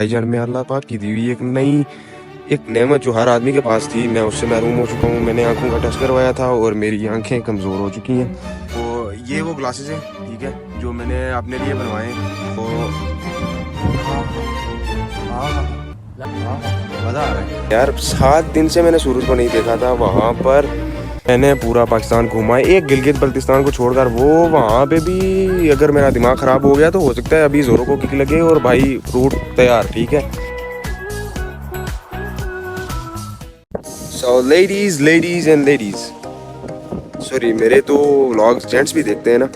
भाईजान में अल्लाह पाक की दी हुई एक नेमत जो हर आदमी के पास थी, मैं उससे महरूम हो चुका हूँ। मैंने आंखों का टेस्ट करवाया था और मेरी आंखें कमज़ोर हो चुकी हैं। तो ये वो ग्लासेस हैं, ठीक है, जो मैंने अपने लिए बनवाए हैं। तो मज़ा आ रहा है यार। 7 दिन से मैंने सूरज को नहीं देखा था। वहाँ पर मैंने पूरा पाकिस्तान घूमा है, एक गिलगित बल्तिस्तान को छोड़कर। वो वहाँ पे भी अगर मेरा दिमाग ख़राब हो गया तो हो सकता है अभी ज़ोरों को किक लगे और भाई रूट तैयार, ठीक है। So ladies and ladies, sorry, मेरे तो व्लॉग्स जेंट्स भी देखते हैं ना।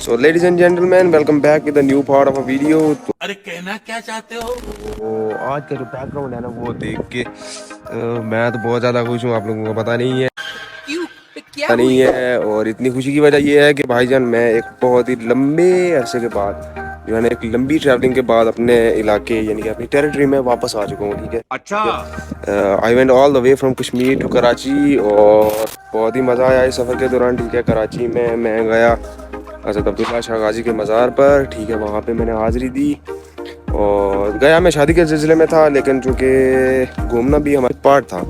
So ladies and gentleman, welcome back with the new part of a video. अरे कहना क्या चाहते हो? तो आज का जो बैकग्राउंड है ना, वो देख के मैं तो बहुत ज़्यादा खुश हूँ। आप लोगों को पता नहीं है क्या नहीं है। और इतनी खुशी की वजह ये है कि भाईजान मैं एक बहुत ही लंबे अरसे के बाद, जो है ना, एक लंबी ट्रैवलिंग के बाद अपने इलाके यानी कि अपनी टेरिटरी में वापस आ चुका हूँ, ठीक है। अच्छा, I went all the way from Kashmir to Karachi और बहुत ही मज़ा आया इस सफ़र के दौरान, ठीक है। कराची में मैं गया हज़रत अब्दुल्ला शाह गाजी के मज़ार पर, ठीक है। वहाँ पे मैंने हाज़िरी दी और गया मैं शादी के सिलसिले में था, लेकिन चूँकि घूमना भी हमारा पार्ट था,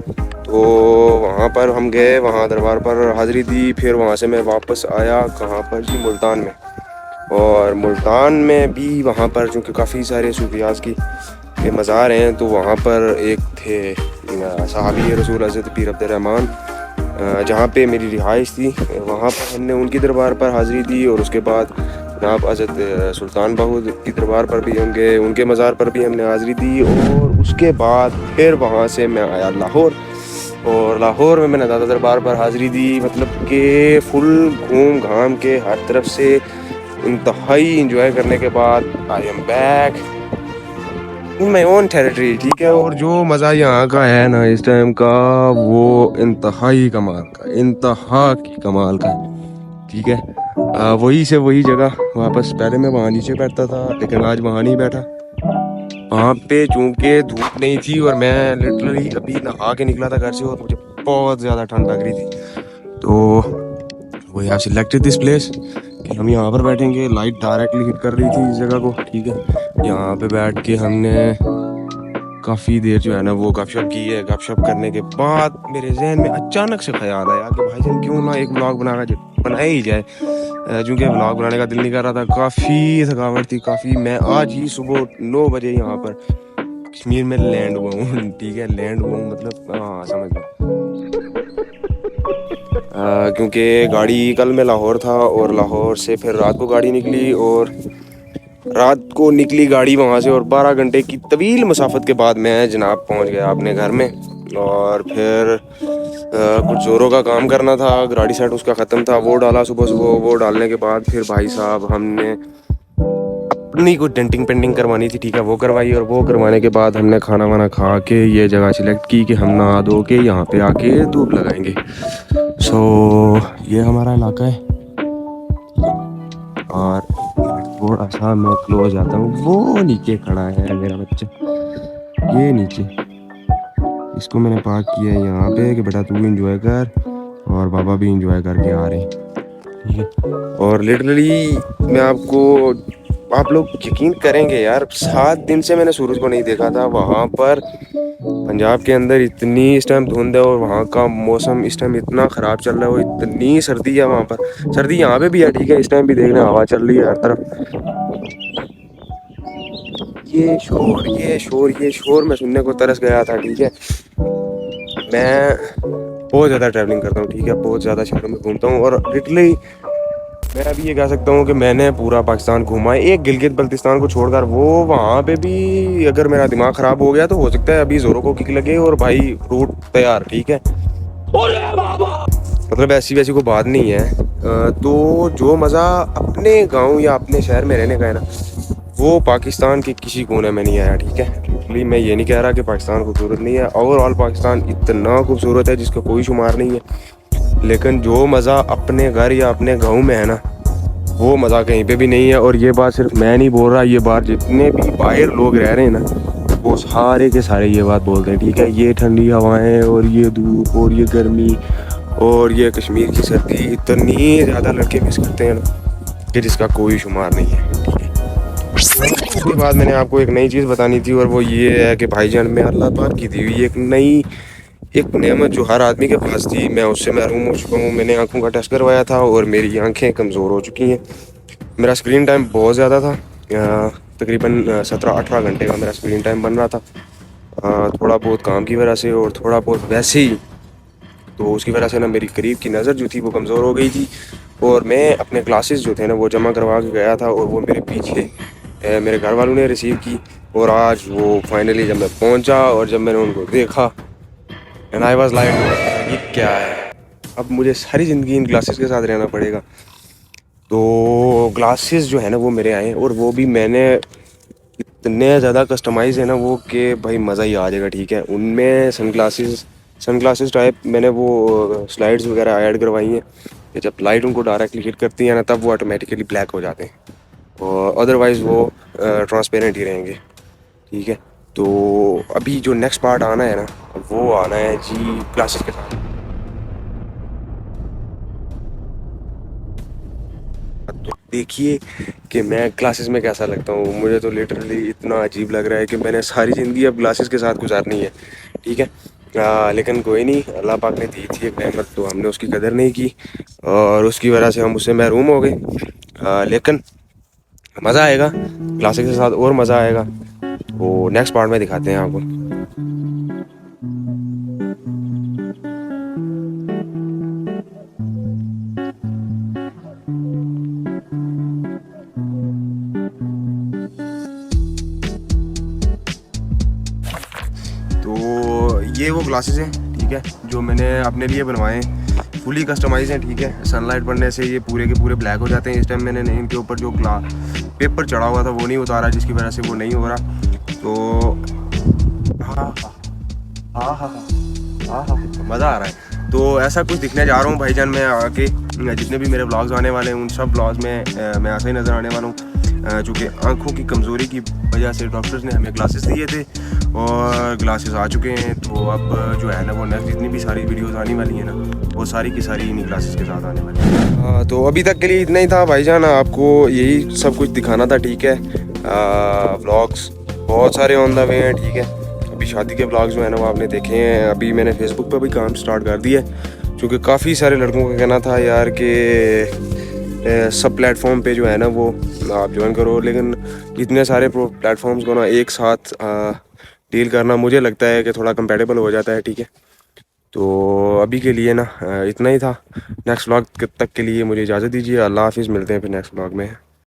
तो वहाँ पर हम गए, वहाँ दरबार पर हाज़िरी दी। फिर वहाँ से मैं वापस आया, कहाँ पर जी, मुल्तान में। और मुल्तान में भी वहाँ पर चूँकि काफ़ी सारे सूफियाज़ के मज़ार हैं, तो वहाँ पर एक थे सहाबी रसूल हज़रत पीर अब्दुर्रहमान, जहाँ पे मेरी रिहाइश थी। वहाँ पर हमने उनकी दरबार पर हाज़िरी दी और उसके बाद जनाब हज़रत सुल्तान बाहू की दरबार पर भी होंगे, उनके मज़ार पर भी हमने हाज़िरी दी। और उसके बाद फिर वहाँ से मैं आया लाहौर, और लाहौर में मैंने दादा दरबार पर हाज़िरी दी। मतलब कि फुल घूम घाम के हर तरफ से इंतहाई इंजॉय करने के बाद I am back in my own territory, ठीक है। और जो मज़ा यहाँ का है ना इस टाइम का, वो इंतहाई कमाल का, इंतहा की कमाल का, ठीक है। वही से वही जगह वापस। पहले मैं वहाँ नीचे बैठता था, लेकिन आज वहाँ नहीं बैठा। वहाँ पे चूँकि धूप नहीं थी और मैं लिटरली अभी नहा के निकला था घर से और मुझे बहुत ज़्यादा ठंड लग रही थी, तो we have selected this place कि हम यहाँ पर बैठेंगे। लाइट डायरेक्टली हिट कर रही थी इस जगह को, ठीक है। यहाँ पे बैठ के हमने काफ़ी देर जो है ना वो गपशप की है। गपशप करने के बाद मेरे जहन में अचानक से ख्याल आया कि भाईजान क्यों ना एक व्लॉग बनाया ही जाए। चूँकि व्लॉग बनाने का दिल नहीं कर रहा था, काफ़ी थकावट थी काफ़ी। मैं आज ही सुबह 9 बजे यहाँ पर कश्मीर में लैंड हुआ हूँ, ठीक है। लैंड हुआ हूँ मतलब, हाँ समझ लो। क्योंकि गाड़ी कल मैं लाहौर था और लाहौर से फिर रात को गाड़ी निकली, और रात को निकली गाड़ी वहाँ से, और 12 घंटे की तवील मसाफत के बाद मैं जनाब पहुँच गया अपने घर में। और फिर कुछ ज़ोरों का काम करना था, गाड़ी सेट उसका ख़त्म था, वो डाला सुबह सुबह। वो डालने के बाद फिर भाई साहब हमने अपनी कुछ डेंटिंग पेंटिंग करवानी थी, ठीक है, वो करवाई। और वो करवाने के बाद हमने खाना वाना खा के ये जगह सिलेक्ट की कि हम नहा धो के यहाँ पे आके धूप लगाएंगे। सो ये हमारा इलाका है, और थोड़ा सा मैं क्लोज आता हूँ। वो नीचे खड़ा है मेरा बच्चा, ये नीचे, इसको मैंने पार्क किया है यहाँ पे कि बेटा तू एंजॉय कर, और बाबा भी एंजॉय करके आ रहे हैं। और लिटरली मैं आपको, आप लोग यकीन करेंगे यार, 7 दिन से मैंने सूरज को नहीं देखा था। वहाँ पर पंजाब के अंदर इतनी इस टाइम धुंध है, और वहाँ का मौसम इस टाइम इतना ख़राब चल रहा है, वो इतनी सर्दी है वहाँ पर। सर्दी यहाँ पे भी है, ठीक है, इस टाइम भी देखना हवा चल रही है हर तरफ। ये शोर मैं सुनने को तरस गया था, ठीक है। मैं बहुत ज़्यादा ट्रैवलिंग करता हूँ, ठीक है, बहुत ज़्यादा शहरों में घूमता हूँ, और लिटरली मैं अभी ये कह सकता हूँ कि मैंने पूरा पाकिस्तान घूमा है, एक गिलगित बल्तिस्तान को छोड़कर। वो वहाँ पे भी अगर मेरा दिमाग ख़राब हो गया तो हो सकता है अभी ज़ोरों को किक लगे और भाई रूट तैयार, ठीक है। मतलब ऐसी वैसी कोई बात नहीं है। तो जो मज़ा अपने गांव या अपने शहर में रहने का है ना, वो पाकिस्तान के किसी कोने में नहीं आया, ठीक है। इसलिए मैं ये नहीं कह रहा कि पाकिस्तान खूबसूरत नहीं है, ओवरऑल पाकिस्तान इतना खूबसूरत है जिसका कोई शुमार नहीं है। लेकिन जो मज़ा अपने घर या अपने गांव में है ना, वो मज़ा कहीं पे भी नहीं है। और ये बात सिर्फ मैं नहीं बोल रहा, ये बात जितने भी बाहर लोग रह रहे हैं ना, वो सारे के सारे ये बात बोलते हैं, ठीक है। ये ठंडी हवाएं और ये धूप और ये गर्मी और ये कश्मीर की सर्दी इतनी ज़्यादा लड़के मिस करते हैं ना कि जिसका कोई शुमार नहीं है, ठीक है। उसके बाद मैंने आपको एक नई चीज़ बतानी थी और वो ये है कि भाईजान में अल्लाह पाक की दी हुई एक नेमत जो हर आदमी के पास थी, मैं उससे महरूम हो चुका हूँ। मैंने आंखों का टेस्ट करवाया था और मेरी आंखें कमज़ोर हो चुकी हैं। मेरा स्क्रीन टाइम बहुत ज़्यादा था, तकरीबन 17-18 घंटे का मेरा स्क्रीन टाइम बन रहा था। थोड़ा बहुत काम की वजह से और थोड़ा बहुत वैसे ही, तो उसकी वजह से ना मेरी करीब की नज़र जो थी वो कमज़ोर हो गई थी। और मैं अपने क्लासेस जो थे ना वो जमा करवा के गया था और वो मेरे पीछे मेरे घर वालों ने रिसीव की। और आज वो फाइनली जब मैं पहुंचा और जब मैंने उनको देखा, एंड आई वाज लाइक ये क्या है, अब मुझे सारी ज़िंदगी इन ग्लासेस के साथ रहना पड़ेगा। तो ग्लासेस जो है ना वो मेरे आए और वो भी मैंने इतने ज़्यादा कस्टमाइज़ है ना वो कि भाई मज़ा ही आ जाएगा। ठीक है, उनमें सन ग्लासेस टाइप मैंने वो स्लाइड्स वगैरह ऐड करवाई हैं कि जब लाइट उनको डायरेक्टली हिट करती है ना तब वो ऑटोमेटिकली ब्लैक हो जाते हैं और अदरवाइज़ वो ट्रांसपेरेंट ही रहेंगे। ठीक है, तो अभी जो नेक्स्ट पार्ट आना है ना वो आना है जी ग्लासेस के साथ। तो देखिए कि मैं ग्लासेस में कैसा लगता हूँ। मुझे तो लिटरली इतना अजीब लग रहा है कि मैंने सारी ज़िंदगी अब ग्लासेस के साथ गुजारनी है। ठीक है, लेकिन कोई नहीं, अल्लाह पाक ने दी थी एक नेमत तो हमने उसकी कदर नहीं की और उसकी वजह से हम उससे महरूम हो गए। लेकिन मज़ा आएगा ग्लासेस के साथ और मज़ा आएगा। वो नेक्स्ट पार्ट में दिखाते हैं आपको। तो ये वो ग्लासेस हैं, ठीक है, जो मैंने अपने लिए बनवाए हैं, फुली कस्टमाइज हैं। ठीक है, सनलाइट पड़ने से ये पूरे के पूरे ब्लैक हो जाते हैं। इस टाइम मैंने इनके ऊपर जो पेपर चढ़ा हुआ था वो नहीं उतारा, जिसकी वजह से वो नहीं हो रहा। तो हाँ हाँ हाँ हाँ हाँ हाँ मज़ा आ रहा है। तो ऐसा कुछ दिखने जा रहा हूँ भाईजान। मैं आगे जितने भी मेरे व्लॉग्स आने वाले हैं उन सब व्लॉग्स में मैं ऐसा ही नज़र आने वाला हूँ। चूँकि आँखों की कमज़ोरी की वजह से डॉक्टर्स ने हमें ग्लासेस दिए थे और ग्लासेस आ चुके हैं। तो अब जो है ना वो नेक्स्ट जितनी भी सारी वीडियोस आने वाली हैं ना वो सारी की सारी इन्हीं ग्लासेस के साथ आने वाली हैं। तो अभी तक के लिए इतना ही था भाईजान, आपको यही सब कुछ दिखाना था। ठीक है, व्लॉग्स बहुत सारे ऑन द वे हैं। ठीक है, अभी शादी के व्लॉग्स जो है ना वो आपने देखे हैं। अभी मैंने फेसबुक पर भी काम स्टार्ट कर दिया है, क्योंकि काफ़ी सारे लड़कों का कहना था यार कि सब प्लेटफॉर्म पे जो है ना वो आप ज्वाइन करो, लेकिन इतने सारे प्लेटफॉर्म्स को ना एक साथ डील करना मुझे लगता है कि थोड़ा कंपेटेबल हो जाता है। ठीक है, तो अभी के लिए ना इतना ही था। नेक्स्ट व्लॉग तक के लिए मुझे इजाज़त दीजिए। अल्लाह हाफिज़, मिलते हैं फिर नेक्स्ट व्लॉग में।